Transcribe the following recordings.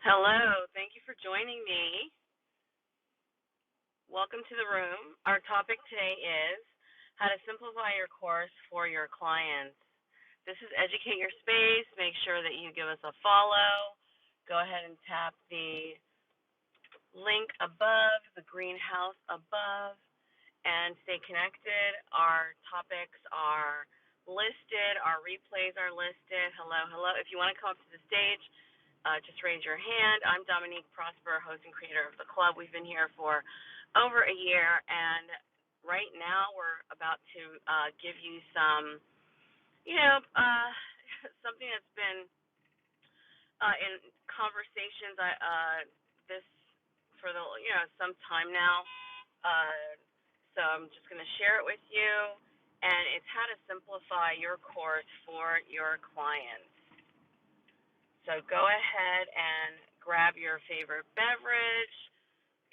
Hello, thank you for joining me. Welcome to the room. Our topic today is how to simplify your course for your clients. This is Educate Your Space. Make sure that you give us a follow. Go ahead and tap the link above, the greenhouse above, and stay connected. Our topics are listed, our replays are listed. Hello, hello. If you want to come up to the stage, just raise your hand. I'm Dominique Prosper, host and creator of the club. We've been here for over a year, and right now we're about to give you some, you know, something that's been in conversations. This for the some time now. So I'm just going to share it with you, and it's how to simplify your course for your clients. So go ahead and grab your favorite beverage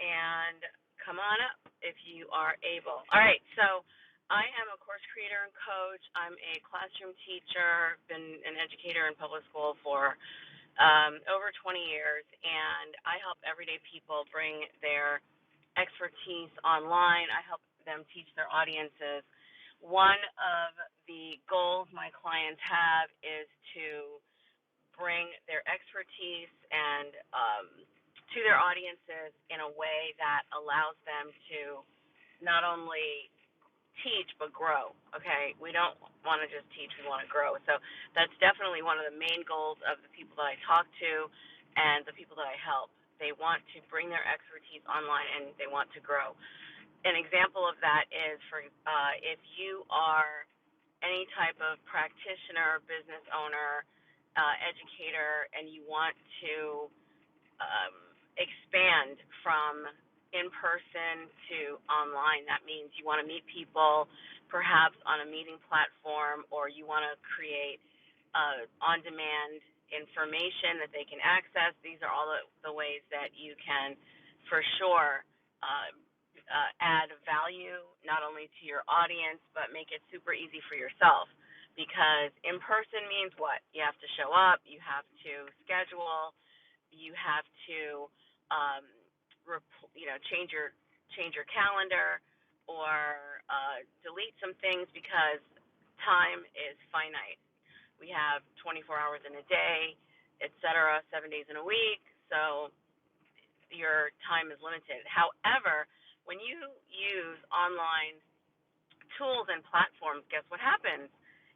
and come on up if you are able. All right, so I am a course creator and coach. I'm a classroom teacher, been an educator in public school for over 20 years, and I help everyday people bring their expertise online. I help them teach their audiences. One of the goals my clients have is to bring their expertise and to their audiences in a way that allows them to not only teach but grow. Okay, we don't want to just teach, we want to grow. So that's definitely one of the main goals of the people that I talk to and the people that I help. They want to bring their expertise online and they want to grow. An example of that is for if you are any type of practitioner, business owner, educator, and you want to expand from in person to online. That means you want to meet people perhaps on a meeting platform, or you want to create on-demand information that they can access. These are all the ways that you can, for sure, add value not only to your audience, but make it super easy for yourself. Because in person means what? You have to show up, you have to schedule, you have to change your calendar or delete some things because time is finite. We have 24 hours in a day, etc., 7 days in a week, so your time is limited. However, when you use online tools and platforms, guess what happens?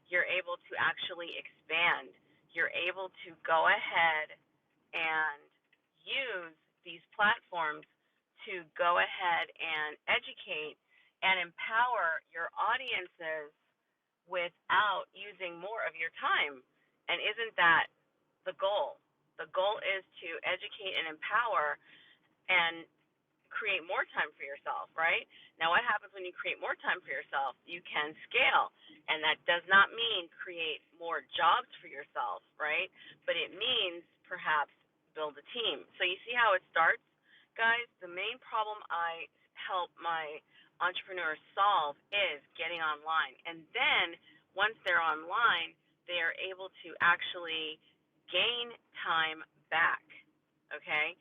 You're able to actually expand. You're able to go ahead and use these platforms to go ahead and educate and empower your audiences without using more of your time. And isn't that the goal? The goal is to educate and empower and create more time for yourself, right? Now, what happens when you create more time for yourself? You can scale, and that does not mean create more jobs for yourself, right? But it means perhaps build a team. So you see how it starts, guys? The main problem I help my entrepreneurs solve is getting online. And then once they're online, they are able to actually gain time back, okay?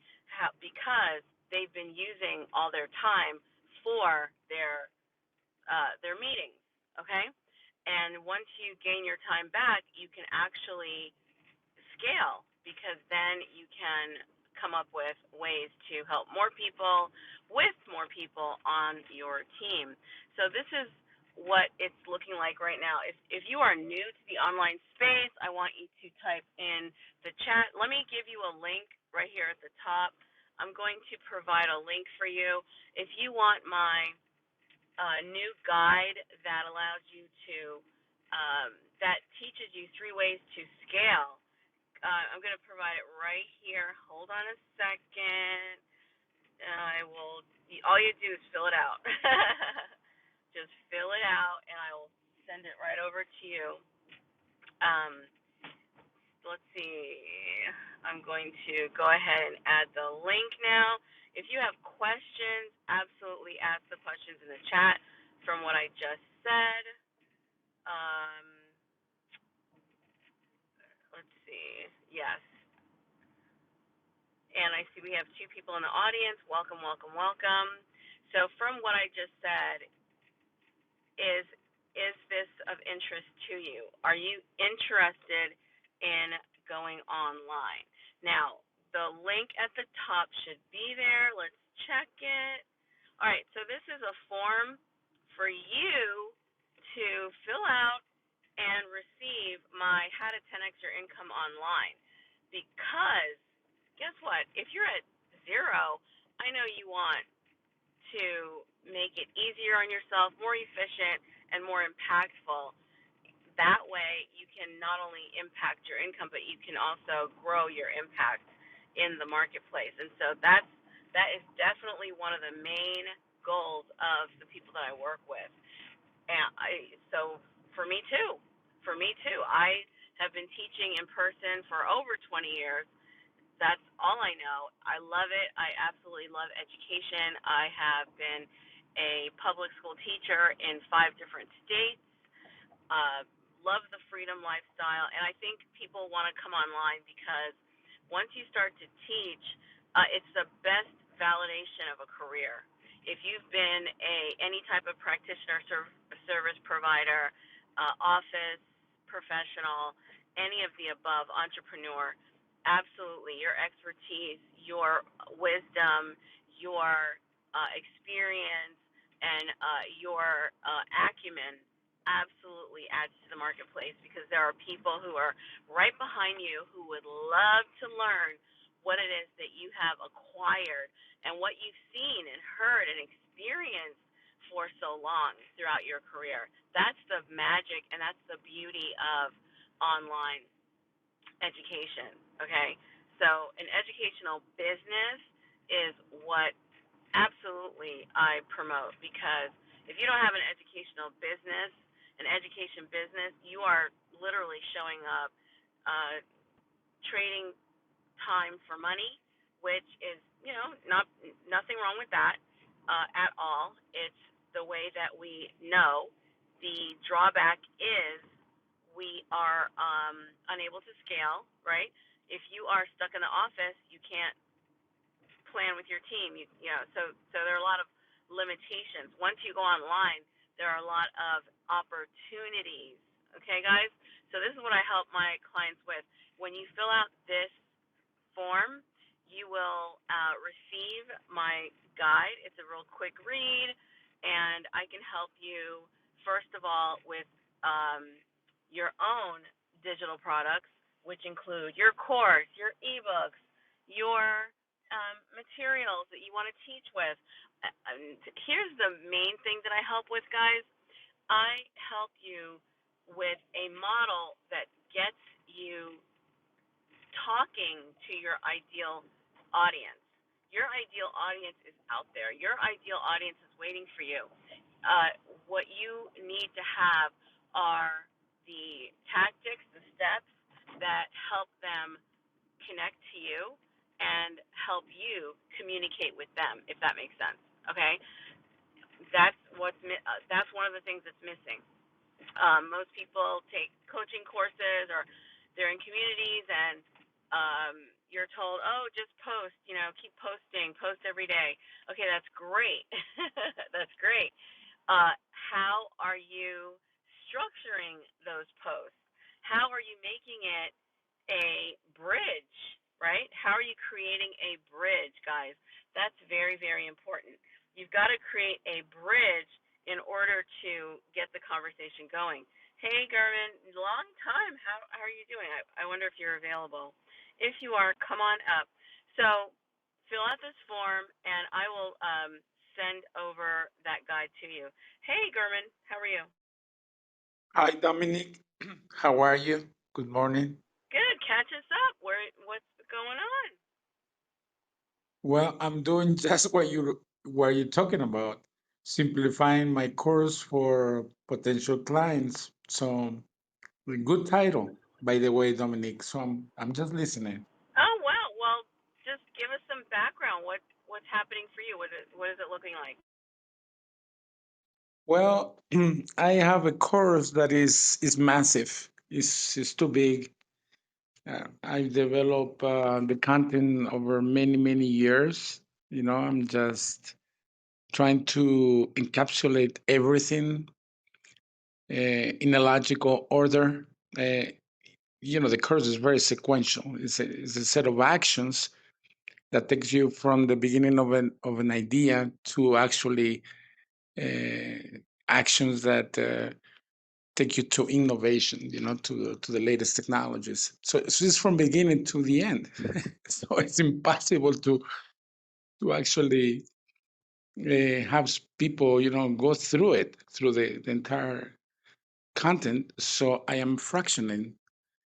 Because they've been using all their time for their meetings, okay? And once you gain your time back, you can actually scale because then you can come up with ways to help more people with more people on your team. So this is what it's looking like right now. If you are new to the online space, I want you to type in the chat. Let me give you a link right here at the top. I'm going to provide a link for you. If you want my new guide that allows you to, that teaches you 3 ways to scale, I'm going to provide it right here. Hold on a second. I will, all you do is fill it out. Just fill it out, and I will send it right over to you. Let's see. I'm going to go ahead and add the link now. If you have questions, absolutely ask the questions in the chat from what I just said. Let's see. Yes. And I see we have two people in the audience. Welcome, welcome, welcome. So from what I just said, is is this of interest to you? Are you interested in going online? Now, the link at the top should be there. Let's check it. All right, so this is a form for you to fill out and receive my How to 10X Your Income Online. Because guess what? If you're at zero, I know you want to make it easier on yourself, more efficient, and more impactful. That way, you can not only impact your income, but you can also grow your impact in the marketplace. And so that is definitely one of the main goals of the people that I work with. And so for me too, I have been teaching in person for over 20 years. That's all I know. I love it. I absolutely love education. I have been a public school teacher in 5 different states. Love the freedom lifestyle, and I think people want to come online because once you start to teach, it's the best validation of a career. If you've been any type of practitioner, service provider, office professional, any of the above, entrepreneur, absolutely your expertise, your wisdom, your experience, and your acumen absolutely adds to the marketplace because there are people who are right behind you who would love to learn what it is that you have acquired and what you've seen and heard and experienced for so long throughout your career. That's the magic and that's the beauty of online education. Okay, so an educational business is what absolutely I promote because if you don't have an educational business, an education business, you are literally showing up trading time for money, which is, nothing wrong with that at all. It's the way that we know. The drawback is we are unable to scale, right? If you are stuck in the office, you can't plan with your team. So there are a lot of limitations. Once you go online, there are a lot of opportunities. Okay, guys. So this is what I help my clients with. When you fill out this form, you will receive my guide. It's a real quick read, and I can help you first of all with your own digital products, which include your course, your ebooks, your materials that you want to teach with. Here's the main thing that I help with, guys. I help you with a model that gets you talking to your ideal audience. Your ideal audience is out there. Your ideal audience is waiting for you. What you need to have are the tactics, the steps that help them connect to you and help you communicate with them, if that makes sense. Okay, that's one of the things that's missing. Most people take coaching courses or they're in communities and you're told, oh, just post, keep posting, post every day. Okay, that's great. That's great. How are you structuring those posts? How are you making it a bridge, right? How are you creating a bridge, guys? That's very, very important. You've got to create a bridge in order to get the conversation going. Hey, German, long time. How are you doing? I wonder if you're available. If you are, come on up. So fill out this form, and I will send over that guide to you. Hey, German, how are you? Hi, Dominic. How are you? Good morning. Good. Catch us up. What's going on? Well, I'm doing just what you're talking about, simplifying my course for potential clients. So, a good title, by the way, Dominic. So I'm just listening. Oh wow. Well, just give us some background. What's happening for you? What is it looking like? Well, I have a course that is massive. It's too big. I've developed the content over many, many years. I'm just trying to encapsulate everything in a logical order. Uh, the course is very sequential. It's a set of actions that takes you from the beginning of an idea to actually uh, actions that take you to innovation, to the latest technologies. So it's from beginning to the end. So it's impossible to actually have people, go through it, through the entire content. So I am fractioning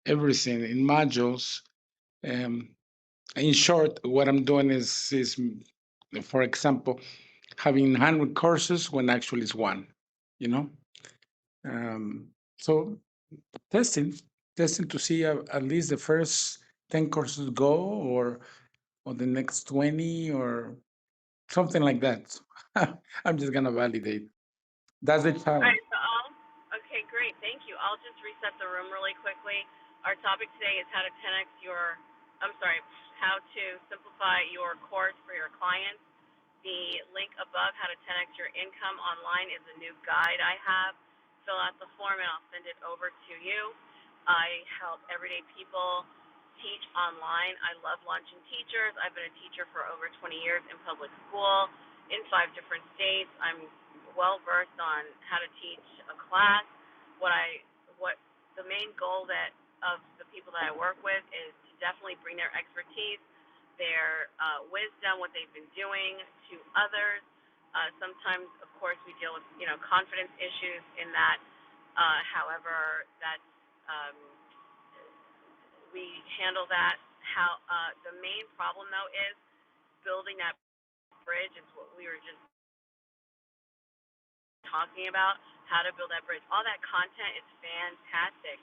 everything in modules. Um, in short, what I'm doing is, for example, having 100 courses when actually it's one, you know. So testing, testing to see at least the first 10 courses go, or the next 20, or something like that. I'm just gonna validate. That's the All challenge. right, okay, great, thank you. I'll just reset the room really quickly. Our topic today is how to 10x your, I'm sorry, how to simplify your course for your clients. The link above, how to 10x your income online, is a new guide I have. Fill out the form and I'll send it over to you. I help everyday people teach online. I love launching teachers. I've been a teacher for over 20 years in public school in 5 different states. I'm well versed on how to teach a class. What the main goal that of the people that I work with is to definitely bring their expertise, their wisdom, what they've been doing to others. Sometimes, of course, we deal with confidence issues in that. However, that's we handle that. How the main problem though is building that bridge. Is what we were just talking about. How to build that bridge. All that content is fantastic.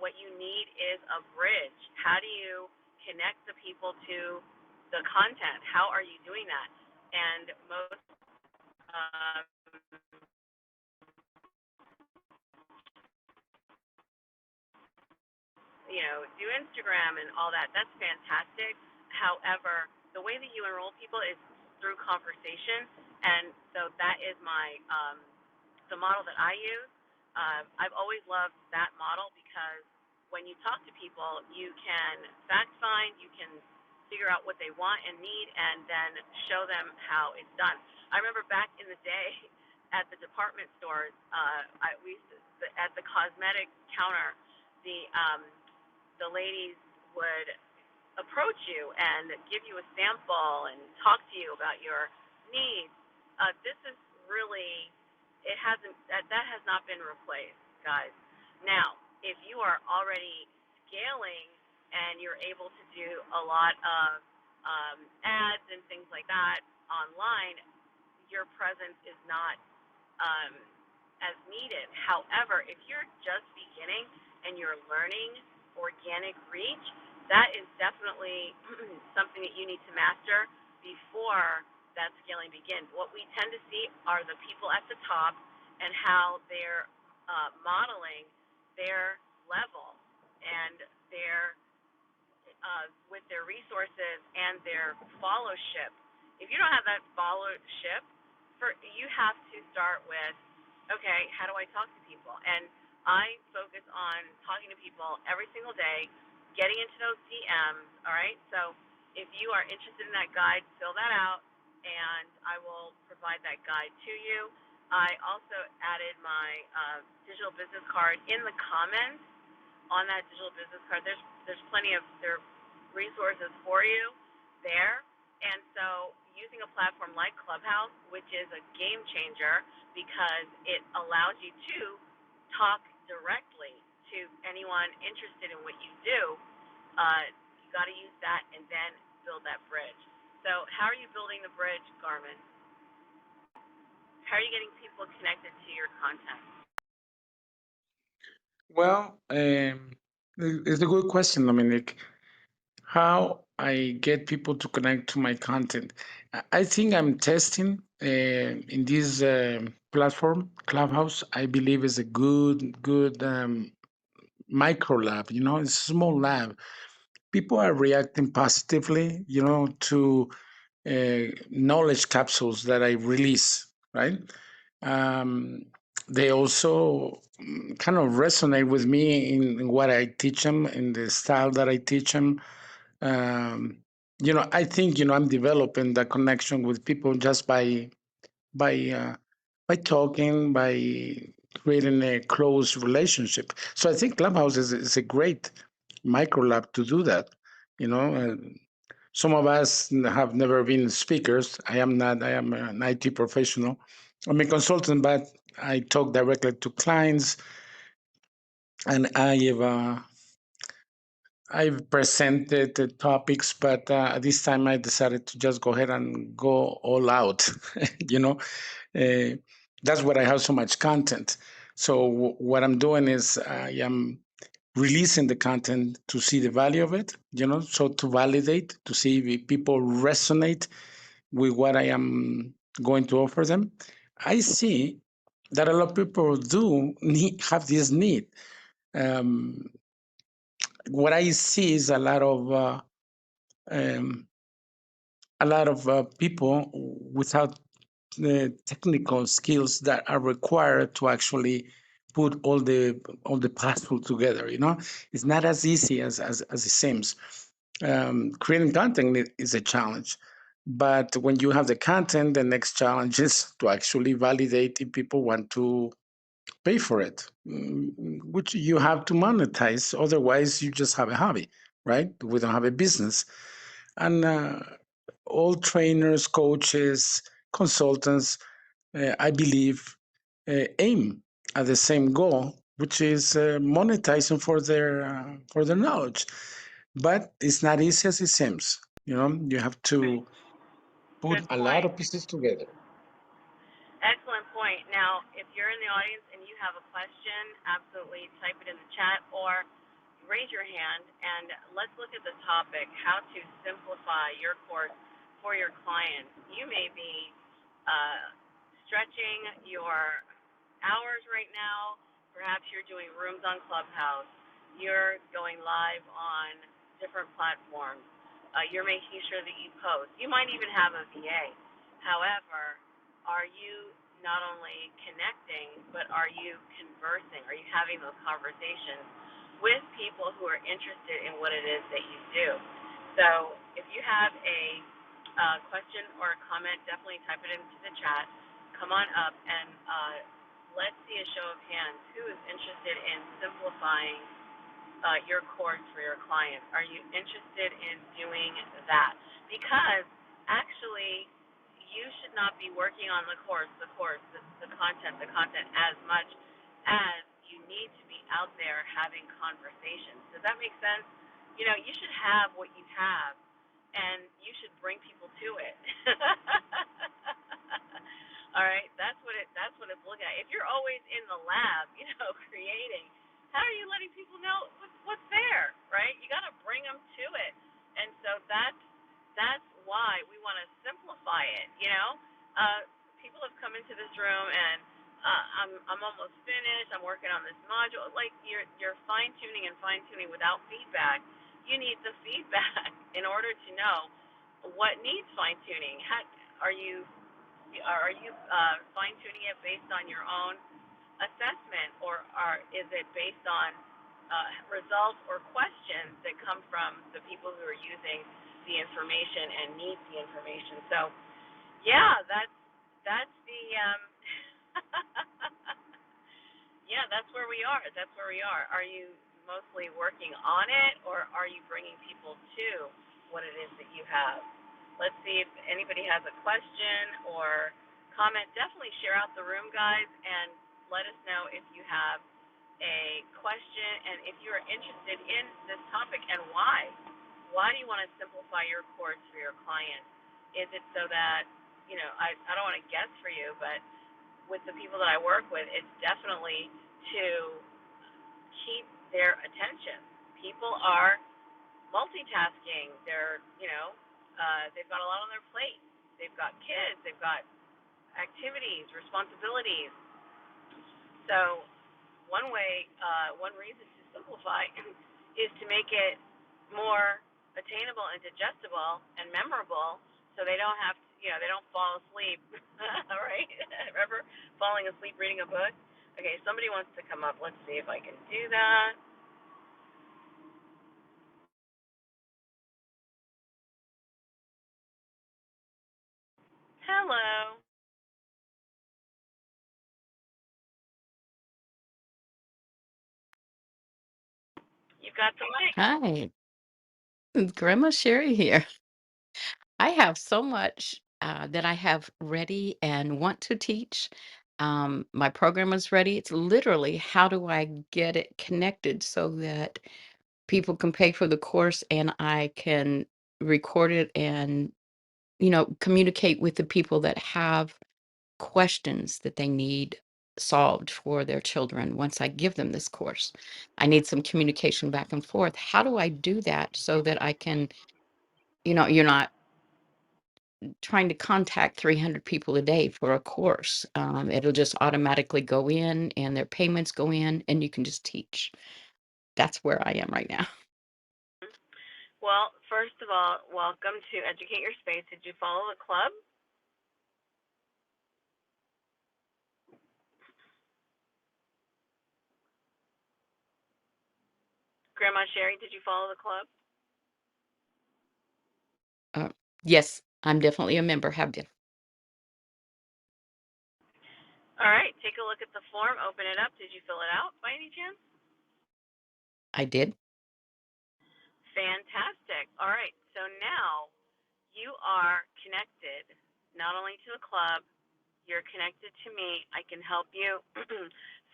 What you need is a bridge. How do you connect the people to the content? How are you doing that? And most, um, do Instagram and all that. That's fantastic. However, the way that you enroll people is through conversation, and so that is the model that I use. I've always loved that model because when you talk to people, you can fact find, you can figure out what they want and need, and then show them how it's done. I remember back in the day at the department stores, we used to, at the cosmetic counter, the ladies would approach you and give you a sample and talk to you about your needs. This is really, it hasn't, that has not been replaced, guys. Now, if you are already scaling and you're able to do a lot of ads and things like that online, your presence is not um, as needed. However, if you're just beginning and you're learning organic reach, that is definitely something that you need to master before that scaling begins. What we tend to see are the people at the top and how they're modeling their level and their with their resources and their followership. If you don't have that followership, you have to start with, okay, how do I talk to people? And I focus on talking to people every single day, getting into those DMs. All right. So if you are interested in that guide, fill that out, and I will provide that guide to you. I also added my digital business card in the comments on that digital business card. There's plenty of resources for you there. And so using a platform like Clubhouse, which is a game changer because it allows you to talk directly to anyone interested in what you do, you got to use that and then build that bridge. So how are you building the bridge, Garmin? How are you getting people connected to your content? Well, it's a good question, Dominic. How I get people to connect to my content? I think I'm testing in this platform, Clubhouse. I believe is a good micro lab. It's a small lab. People are reacting positively, to knowledge capsules that I release, right? Um, they also kind of resonate with me in what I teach them, in the style that I teach them. Um, I think I'm developing that connection with people just by uh, by talking, by creating a close relationship. So I think Clubhouse is a great micro lab to do that. You know, some of us have never been speakers. I am not. I am an IT professional. I'm a consultant, but I talk directly to clients, and I've presented the topics, but this time I decided to just go ahead and go all out. you know, uh, that's what I have so much content. So what I'm doing is I am releasing the content to see the value of it. So to validate, to see if people resonate with what I am going to offer them. I see that a lot of people do have this need. Um, what I see is um, a lot of people without the technical skills that are required to actually put all the puzzle together. It's not as easy as it seems. Creating content is a challenge, but when you have the content, the next challenge is to actually validate if people want to pay for it, which you have to monetize. Otherwise, you just have a hobby, right? We don't have a business. And all trainers, coaches, consultants, I believe, aim at the same goal, which is monetizing for their knowledge. But it's not easy as it seems. You have Right. to put Good a lot point. of pieces together. Excellent point. Now, if you're in the audience and you have a question, absolutely type it in the chat or raise your hand and let's look at the topic, how to simplify your course for your clients. You may be stretching your hours right now. Perhaps you're doing rooms on Clubhouse. You're going live on different platforms. You're making sure that you post. You might even have a VA. However, are you not only connecting, but are you conversing? Are you having those conversations with people who are interested in what it is that you do? So if you have a question or a comment, definitely type it into the chat. Come on up and let's see a show of hands. Who is interested in simplifying your course for your clients? Are you interested in doing that? Because actually, you should not be working on the content as much as you need to be out there having conversations. Does that make sense? You should have what you have, and you should bring people to it. All right, that's what it's looking at. If you're always in the lab, creating, how are you letting people know what's there, right? You got to bring them to it, and so that's why we want to simplify it. People have come into this room and I'm almost finished. I'm working on this module. Like you're fine tuning without feedback. You need the feedback in order to know what needs fine tuning. Are you fine tuning it based on your own assessment, or is it based on results or questions that come from the people who are using the information and need the information? So, yeah, that's the yeah, that's where we are. That's where we are. Are you mostly working on it, or are you bringing people to what it is that you have? Let's see if anybody has a question or comment. Definitely share out the room, guys, and let us know if you have a question and if you are interested in this topic and why. Why do you want to simplify your course for your clients? Is it so that, I don't want to guess for you, but with the people that I work with, it's definitely to keep their attention. People are multitasking. They've got a lot on their plate. They've got kids. They've got responsibilities. So one reason to simplify, is to make it more attainable and digestible and memorable, so they don't have to, they don't fall asleep. Right? Remember falling asleep reading a book? Okay, somebody wants to come up. Let's see if I can do that. Hello. You've got the mic. Hi, Grandma Sherry here. I have so much that I have ready and want to teach. My program is ready. It's literally how do I get it connected so that people can pay for the course and I can record it and, communicate with the people that have questions that they need solved for their children once I give them this course. I need some communication back and forth. How do I do that so that I can, you're not trying to contact 300 people a day for a course. It'll just automatically go in and their payments go in and you can just teach. That's where I am right now. Well, first of all, welcome to Educate Your Space. Did you follow the club? Grandma Sherry, did you follow the club? Uh, yes, I'm definitely a member, have been. All right, take a look at the form, open it up. Did you fill it out by any chance? I did. Fantastic. All right, so now you are connected not only to the club, you're connected to me. I can help you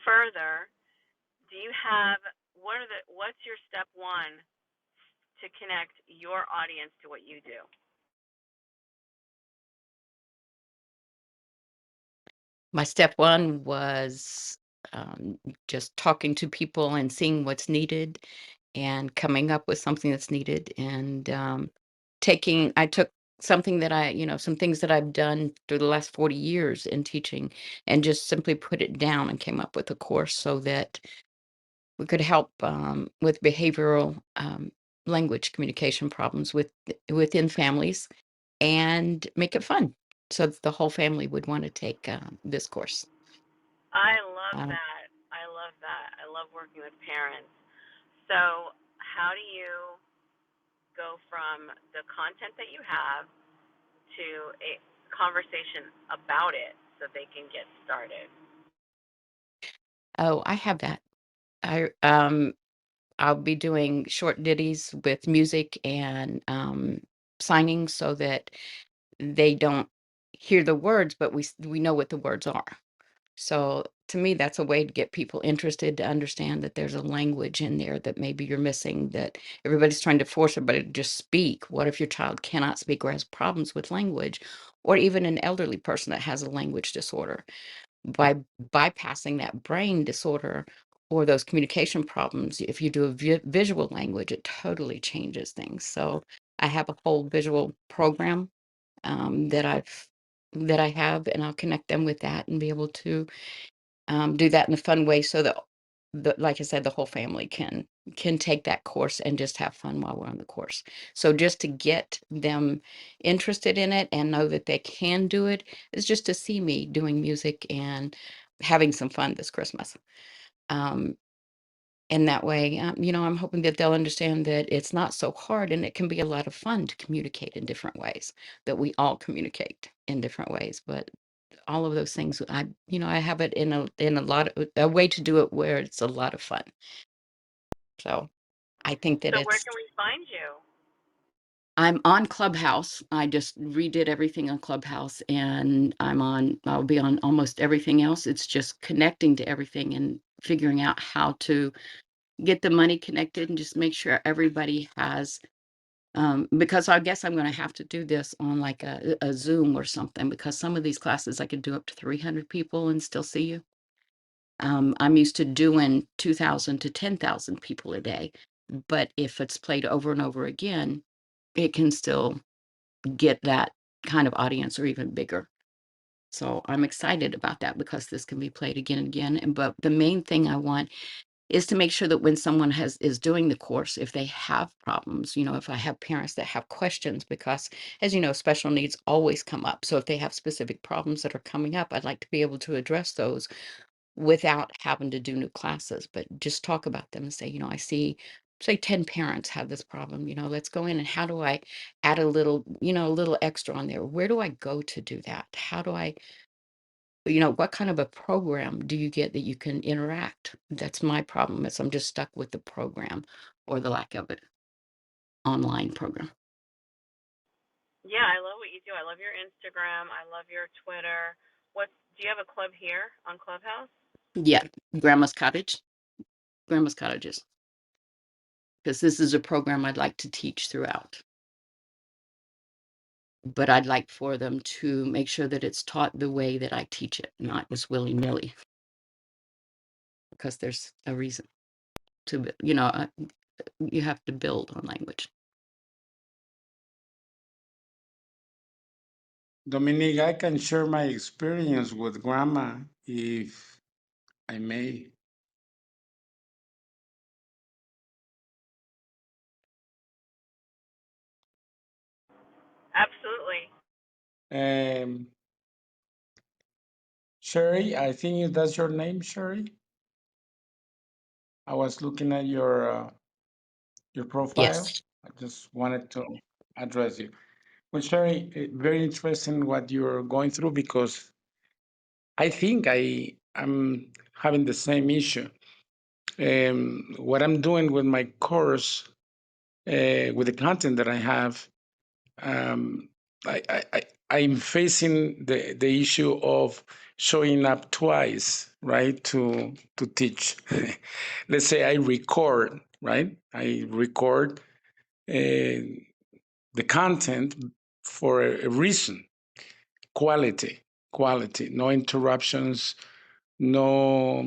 further. Do you have what's your step one to connect your audience to what you do? My step one was just talking to people and seeing what's needed and coming up with something that's needed and I took something that some things that I've done through the last 40 years in teaching and just simply put it down and came up with a course so that we could help with behavioral language communication problems within families and make it fun so that the whole family would want to take this course. I love Uh, that. I love that. I love working with parents. So, how do you go from the content that you have to a conversation about it so they can get started? oh, I have that. I'll be doing short ditties with music and signing so that they don't hear the words, but we know what the words are. So to me, that's a way to get people interested to understand that there's a language in there that maybe you're missing, that everybody's trying to force everybody to just speak. What if your child cannot speak or has problems with language, or even an elderly person that has a language disorder? By bypassing that brain disorder or those communication problems, if you do a visual language, it totally changes things. So I have a whole visual program that I have, and I'll connect them with that and be able to do that in a fun way so that like I said, the whole family can take that course and just have fun while we're on the course. So just to get them interested in it and know that they can do it is just to see me doing music and having some fun this Christmas. Um, and that way, I'm hoping that they'll understand that it's not so hard and it can be a lot of fun to communicate in different ways, that we all communicate in different ways. But all of those things, I have it in a lot of a way to do it where it's a lot of fun. So I think that So, where can we find you? I'm on Clubhouse. I just redid everything on Clubhouse and I'll be on almost everything else. It's just connecting to everything and figuring out how to get the money connected and just make sure everybody has, because I guess I'm going to have to do this on like a Zoom or something, because some of these classes I could do up to 300 people and still see you. I'm used to doing 2,000 to 10,000 people a day, but if it's played over and over again, it can still get that kind of audience or even bigger. So I'm excited about that because this can be played again and again. But the main thing I want is to make sure that when someone is doing the course, if they have problems, if I have parents that have questions, because as you know, special needs always come up. So if they have specific problems that are coming up, I'd like to be able to address those without having to do new classes, but just talk about them and say, I see, say 10 parents have this problem, let's go in and how do I add a little extra on there? Where do I go to do that? How do I, what kind of a program do you get that you can interact? That's my problem is I'm just stuck with the program or the lack of it, online program. Yeah, I love what you do. I love your Instagram. I love your Twitter. Do you have a club here on Clubhouse? Yeah, Grandma's Cottages, because this is a program I'd like to teach throughout. But I'd like for them to make sure that it's taught the way that I teach it, not just willy-nilly. Because there's a reason to, you have to build on language. Dominique, I can share my experience with grandma if I may. Absolutely. Sherry, I think that's your name, Sherry. I was looking at your profile. Yes. I just wanted to address you. Well, Sherry, very interesting what you're going through because I think I'm having the same issue. What I'm doing with my course, with the content that I have, um, I'm facing the issue of showing up twice, right? To teach. Let's say I record, right? I record the content for a reason, quality, no interruptions, no,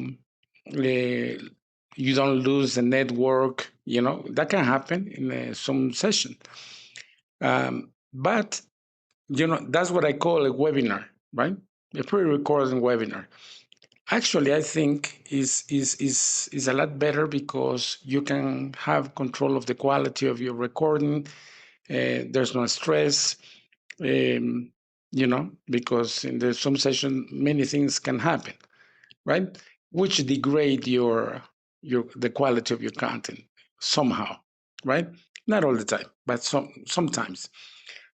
you don't lose the network, that can happen in some session. But, that's what I call a webinar, right? A pre-recorded webinar. Actually, I think is a lot better because you can have control of the quality of your recording. There's no stress, because in the some session many things can happen, right? Which degrade the quality of your content somehow, right? Not all the time, but sometimes.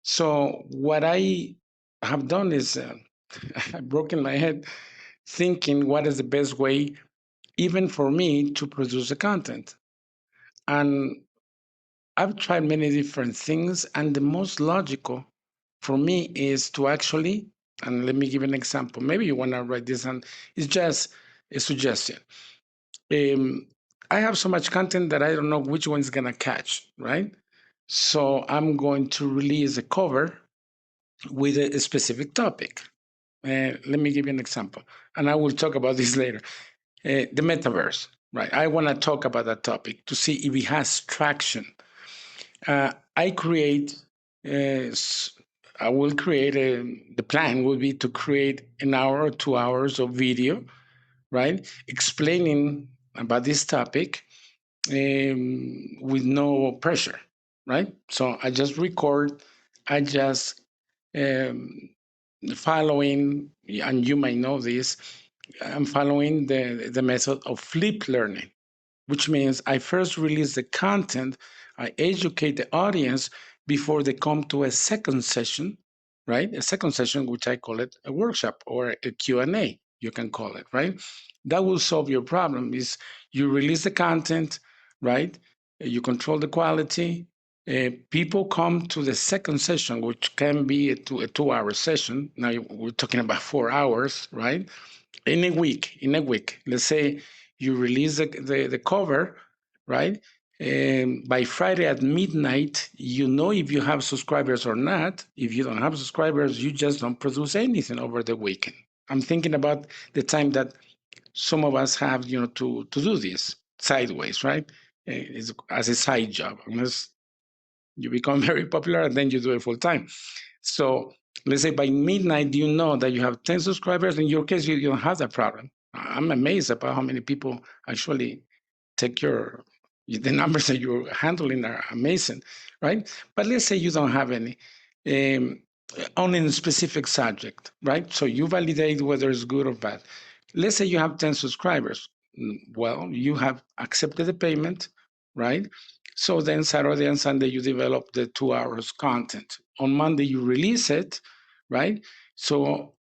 So what I have done is I've broken my head thinking what is the best way, even for me, to produce the content. And I've tried many different things, and the most logical for me is to actually, and let me give an example. Maybe you want to write this down. It's just a suggestion. I have so much content that I don't know which one's gonna catch, right? So I'm going to release a cover with a specific topic. Let me give you an example, and I will talk about this later. The metaverse, right? I want to talk about that topic to see if it has traction. I will create the plan will be to create an hour or 2 hours of video, right? Explaining about this topic with no pressure, right? So I just record, I just following, and you might know this, I'm following the method of flip learning, which means I first release the content, I educate the audience before they come to a second session, right? A second session, which I call it a workshop or a Q&A, you can call it, right? That will solve your problem is you release the content, right? You control the quality. People come to the second session, which can be a 2-hour session. Now we're talking about 4 hours, right? In a week, let's say you release the cover, right? By Friday at midnight, if you have subscribers or not. If you don't have subscribers, you just don't produce anything over the weekend. I'm thinking about the time that some of us have, to do this sideways, right? It's as a side job, unless you become very popular and then you do it full time. So let's say by midnight, you know that you have 10 subscribers. In your case, you don't have that problem. I'm amazed about how many people actually take the numbers that you're handling are amazing, right? But let's say you don't have any um, on a specific subject, right? So you validate whether it's good or bad. Let's say you have 10 subscribers. Well, you have accepted the payment, right? So then Saturday and Sunday you develop the 2 hours content. On Monday you release it, right? So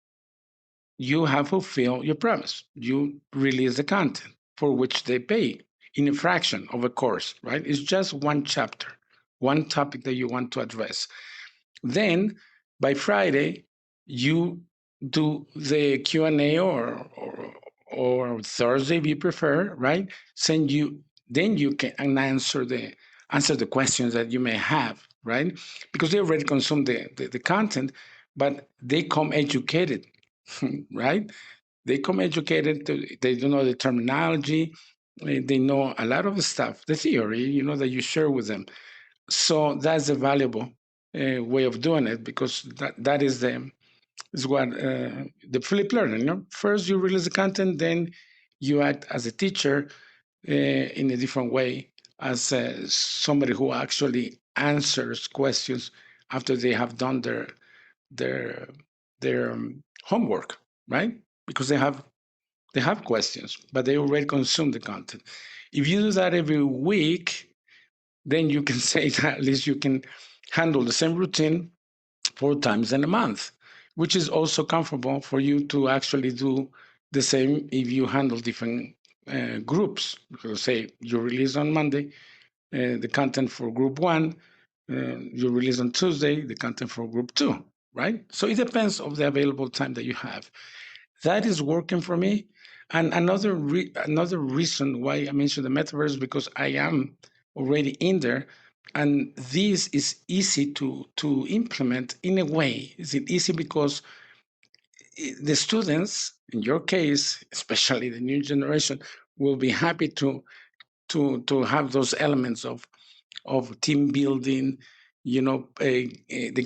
you have fulfilled your promise. You release the content for which they pay in a fraction of a course, right? It's just one chapter, one topic that you want to address. Then by Friday, you do the Q&A or Thursday if you prefer, right? Then you can answer the questions that you may have, right? Because they already consume the content, but they come educated, right? They come educated. They don't know the terminology. They know a lot of the stuff, the theory, that you share with them. So that's a valuable way of doing it, because that is what the flip learning. First you release the content, then you act as a teacher in a different way, as somebody who actually answers questions after they have done their homework, right? Because they have questions, but they already consume the content. If you do that every week, then you can say that at least you can handle the same routine 4 times in a month, which is also comfortable for you to actually do the same if you handle different groups. Because say you release on Monday the content for group one, you release on Tuesday the content for group two, right? So it depends on the available time that you have. That is working for me. And another reason why I mentioned the metaverse, because I am already in there, and this is easy to implement in a way. Is it easy because the students, in your case, especially the new generation, will be happy to have those elements of team building, the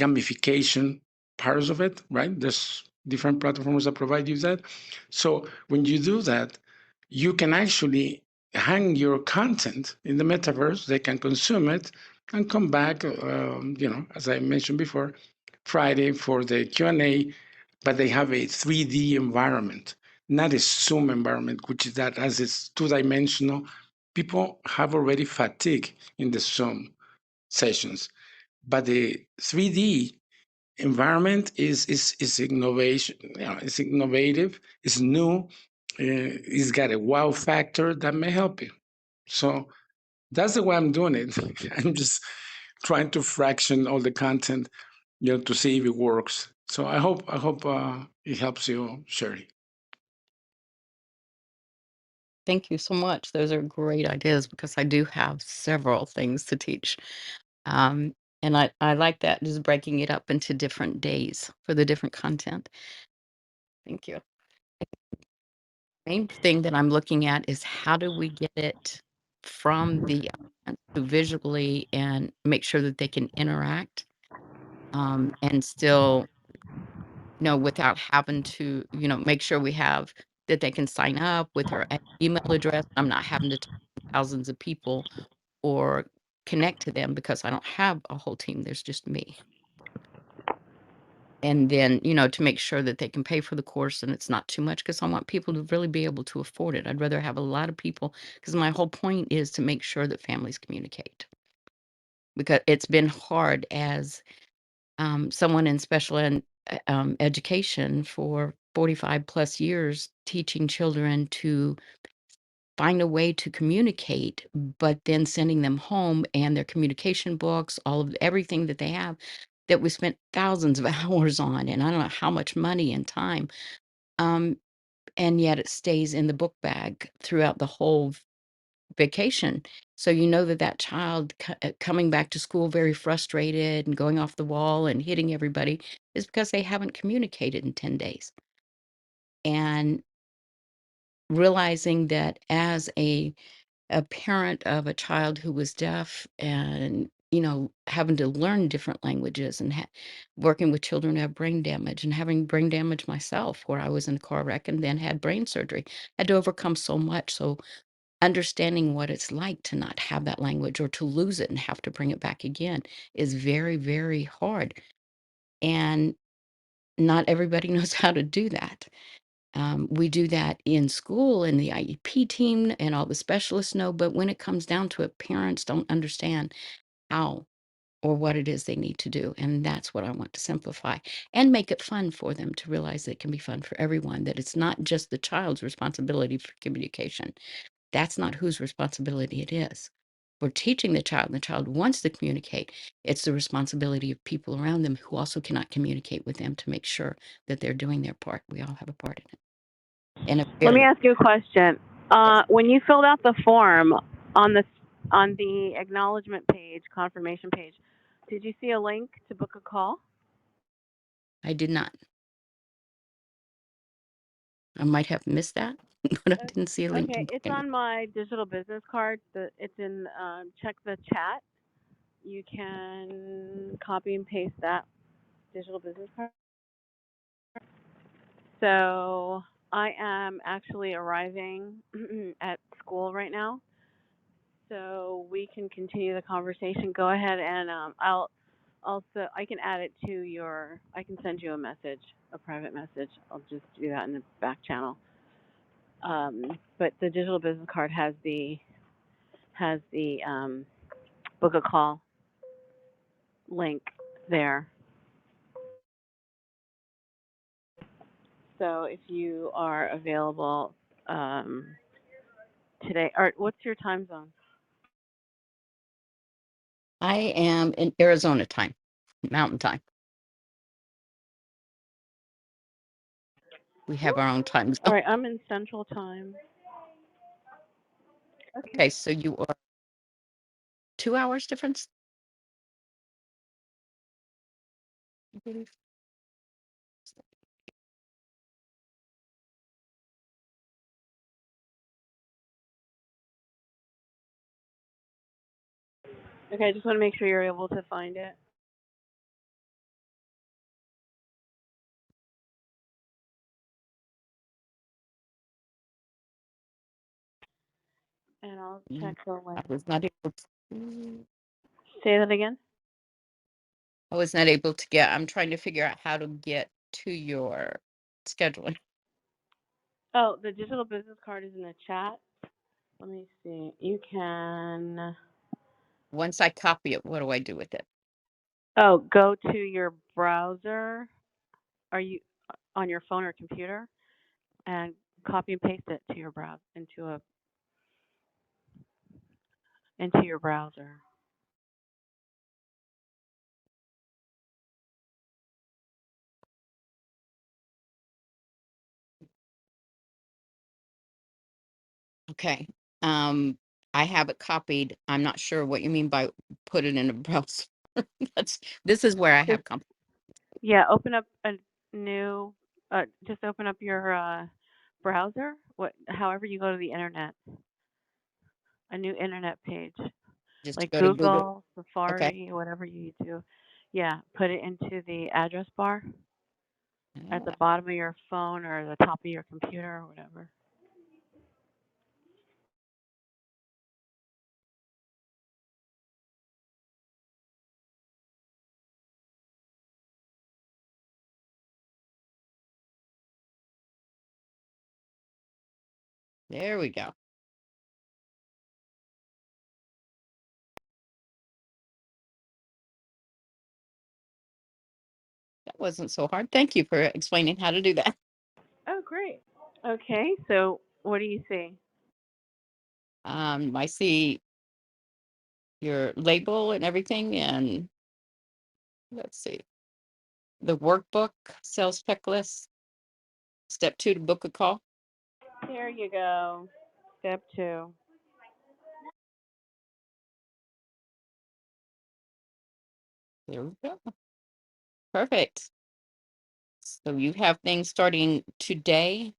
gamification parts of it, right? There's different platforms that provide you that. So when you do that, you can actually hang your content in the metaverse. They can consume it and come back, as I mentioned before, Friday for the Q&A, but they have a 3D environment, not a Zoom environment, which is that as it's two-dimensional. People have already fatigue in the Zoom sessions, but the 3D environment is innovation. It's innovative. It's new. It's got a wow factor that may help you. So that's the way I'm doing it. I'm just trying to fraction all the content, to see if it works. So I hope it helps you, Sherry. Thank you so much. Those are great ideas because I do have several things to teach. Um, and I like that, just breaking it up into different days for the different content. Thank you. Main thing that I'm looking at is how do we get it from the audience to visually and make sure that they can interact, and still, without having to, make sure we have that they can sign up with their email address. I'm not having to talk to thousands of people or connect to them because I don't have a whole team. There's just me. And then, to make sure that they can pay for the course and it's not too much, because I want people to really be able to afford it. I'd rather have a lot of people, because my whole point is to make sure that families communicate. Because it's been hard as someone in special education for 45 plus years, teaching children to find a way to communicate, but then sending them home and their communication books, all of everything that they have that we spent thousands of hours on, and I don't know how much money and time. Um, and yet it stays in the book bag throughout the whole vacation. So you know that that child coming back to school very frustrated and going off the wall and hitting everybody is because they haven't communicated in 10 days. And realizing that as a parent of a child who was deaf and having to learn different languages and working with children who have brain damage and having brain damage myself where I was in a car wreck and then had brain surgery, had to overcome so much. So understanding what it's like to not have that language or to lose it and have to bring it back again is very, very hard. And not everybody knows how to do that. We do that in school, and the IEP team and all the specialists know, but when it comes down to it, parents don't understand how or what it is they need to do. And that's what I want to simplify and make it fun for them to realize that it can be fun for everyone, that it's not just the child's responsibility for communication. That's not whose responsibility it is. We're teaching the child, and the child wants to communicate. It's the responsibility of people around them who also cannot communicate with them to make sure that they're doing their part. We all have a part in it. And a Let me very ask you a question. yes, When you filled out the form on the acknowledgement page, confirmation page, did you see a link to book a call? I did not. I might have missed that, but I didn't see a link to Okay, book it's any. on my digital business card. It's in. Check the chat. You can copy and paste that digital business card. So I am actually arriving at school right now, so we can continue the conversation. Go ahead, and I can add it to your. I can send you a message, a private message. I'll just do that in the back channel. But the digital business card has the book a call link there. So if you are available today, or what's your time zone? I am in Arizona time, Mountain time. We have our own time All zone. right, I'm in Central Time. Okay, so you are 2 hours difference? I believe. Okay, I just want to make sure you're able to find it. And I'll check the I link. was not able to. Say that again. I was not able to get. I'm trying to figure out how to get to your scheduling. Oh, the digital business card is in the chat. Let me see. You can. Once I copy it, what do I do with it? Oh, go to your browser. Are you on your phone or computer? And copy and paste it to your browser into your browser. Okay. I have it copied. I'm not sure what you mean by put it in a browser. This is where I Just have yeah, open up a new. Just open up your browser. However you go to the internet, a new internet page, just to like go to Google. Google, Okay. Safari, whatever you do. Yeah, put it into the address bar at the bottom of your phone or the top of your computer or whatever. There we go. That wasn't so hard. Thank you for explaining how to do that. Oh, great. Okay, so what do you see? I see your label and everything, and let's see the workbook, sales checklist, step 2 to book a call. There you go. Step 2. There we go. Perfect. So you have things starting today.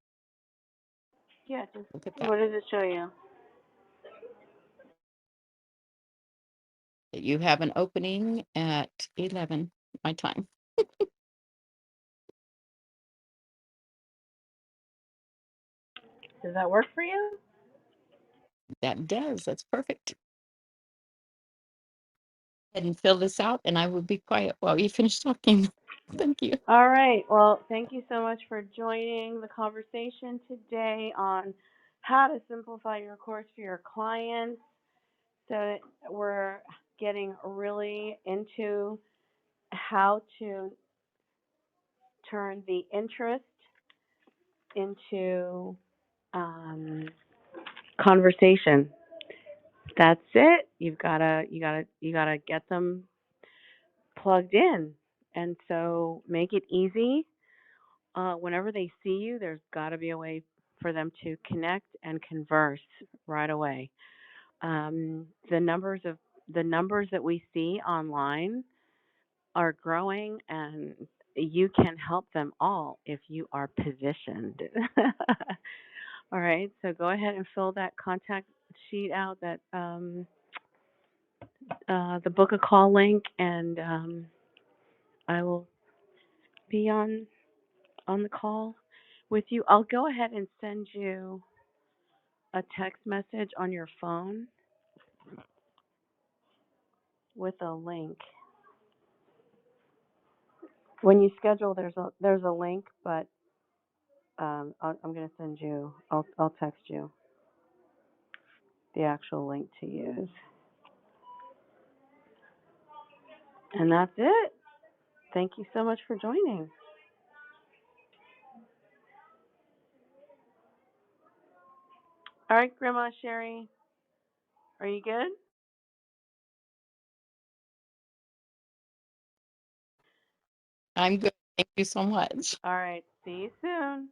Yeah, just Look at that. what does it show you? That you have an opening at 11 my time. Does that work for you? That does. That's perfect. And fill this out, and I will be quiet while you finish talking. Thank you. All right. Well, thank you so much for joining the conversation today on how to simplify your course for your clients. So we're getting really into how to turn the interest into conversation. That's it. You gotta get them plugged in, and so make it easy. Whenever they see you, there's got to be a way for them to connect and converse right away. The numbers that we see online are growing, and you can help them all if you are positioned. All right, so go ahead and fill that contact sheet out, that the book a call link, and I will be on the call with you. I'll go ahead and send you a text message on your phone with a link. When you schedule, there's a link, but I'm going to send you. I'll text you the actual link to use, and that's it. Thank you so much for joining. All right, Grandma Sherry, are you good? I'm good. Thank you so much. All right, see you soon.